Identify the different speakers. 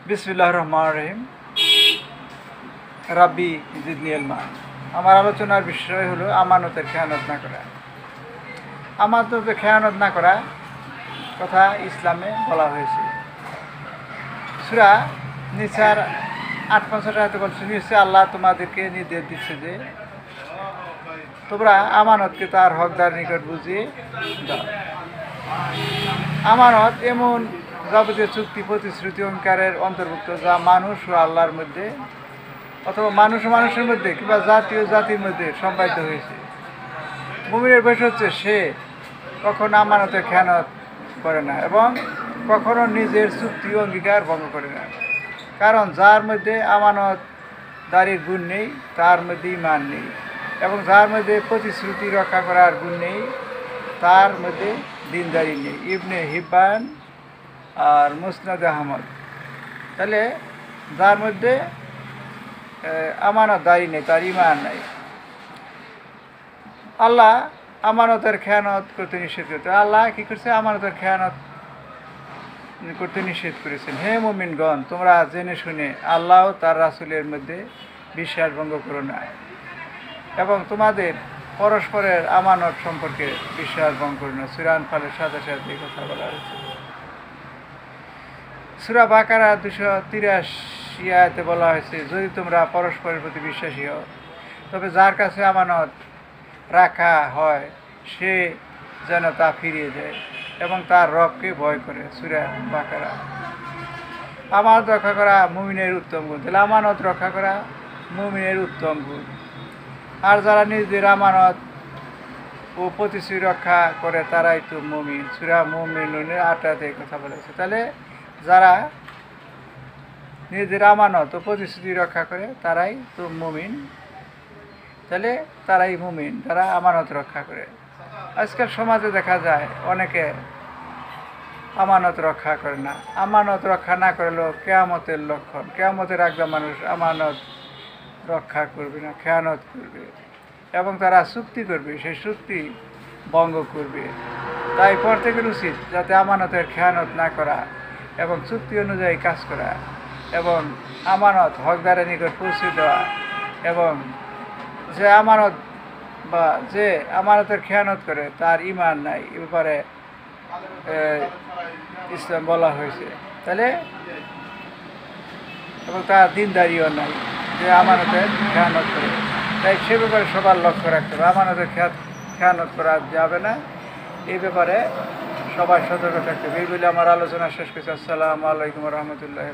Speaker 1: বিসমিল্লাহির রহমানির রহিম। রাব্বি জিদনি ইলমা। আমার আলোচনার বিষয় হলো আমানতের খেয়ানত না করা। আমানতের খেয়ানত না করা কথা ইসলামে বলা হয়েছে। সূরা নিসার ৮৫ আয়াতে বলছে, নিশ্চয় আল্লাহ তোমাদেরকে নির্দেশ দিচ্ছে যে তোমরা আমানতকে তার হকদার নিকট বুঝিয়ে দাও। আমানত এমন যাবতীয় চুক্তি, প্রতিশ্রুতি, অঙ্গীকারের অন্তর্ভুক্ত যা মানুষ ও আল্লাহর মধ্যে অথবা মানুষ ও মানুষের মধ্যে কিংবা জাতি ও জাতির মধ্যে সম্পাদিত হয়েছে। মুমিনের বৈশিষ্ট্য হচ্ছে সে কখনো আমানতের খেয়ানত করে না এবং কখনো নিজের চুক্তি ও অঙ্গীকার ভঙ্গ করে না। কারণ যার মধ্যে আমানতদারির গুণ নেই তার মধ্যে ঈমান নেই, এবং যার মধ্যে প্রতিশ্রুতি রক্ষা করার গুণ নেই তার মধ্যে দিনদারি নেই। ইবনে হিব্বান আর মুসনাদ আহমদ। তাহলে যার মধ্যে আমানতদারি নেই তার ঈমান নাই। আল্লাহ আমানতের খেয়ানত করতে নিষেধ করতে আল্লাহ কী করছে? আমানতের খেয়ানত করতে নিষেধ করেছেন। হে মুমিনগণ, তোমরা জেনে শুনে আল্লাহ ও তার রাসূলের মধ্যে বিশ্বাস ভঙ্গ করো না, এবং তোমাদের পরস্পরের আমানত সম্পর্কে বিশ্বাস ভঙ্গ করো না। সূরা আনফালের ২৭ এই কথা বলা হয়েছে। সূরা বাকারা ২৮৩ আয়াতে বলা হয়েছে, যদি তোমরা পরস্পরের প্রতি বিশ্বাসী হও তবে যার কাছে আমানত রাখা হয় সে যেন তা ফিরিয়ে দেয় এবং তার রবকে ভয় করে। সূরা বাকারা। আমানত রক্ষা করা মুমিনের উত্তম গুণ। তাহলে আমানত রক্ষা করা মুমিনের উত্তম গুণ। আর যারা নিজেদের আমানত ও প্রতিশ্রুতি রক্ষা করে তারাই তো মুমিন। সূরা মুমিনুনের ৮ কথা বলেছে। তাহলে যারা নিজেদের আমানত ও প্রতিশ্রুতি রক্ষা করে তারাই তো মুমিন। তাহলে তারাই মুমিন যারা আমানত রক্ষা করে। আজকাল সমাজে দেখা যায় অনেকে আমানত রক্ষা করে না। আমানত রক্ষা না করলেও কিয়ামতের লক্ষণ। কিয়ামতের আগে মানুষ আমানত রক্ষা করবে না, খেয়ানত করবে এবং তারা চুক্তি করবে, সেই চুক্তি ভঙ্গ করবে। তাই প্রত্যেকের উচিত যাতে আমানতের খেয়ানত না করা এবং চুক্তি অনুযায়ী কাজ করা এবং আমানত হকদারের নিকট পৌঁছে দেওয়া, এবং যে আমানত বা যে আমানতের খেয়ানত করে তার ঈমান নাই, এ ব্যাপারে ইসলাম বলা হয়েছে। তাহলে এবং তার দিনদারিও নাই যে আমানতের খেয়ানত করে। তাই সে ব্যাপারে সবার লক্ষ্য রাখতে হবে। আমানতের খেয়ানত করা যাবে না, এই ব্যাপারে সবাই সতর্ক থাকতে হবে। এই বলে আমার আলোচনা শেষ করছি। আসসালামু আলাইকুম রহমতুল্লাহ।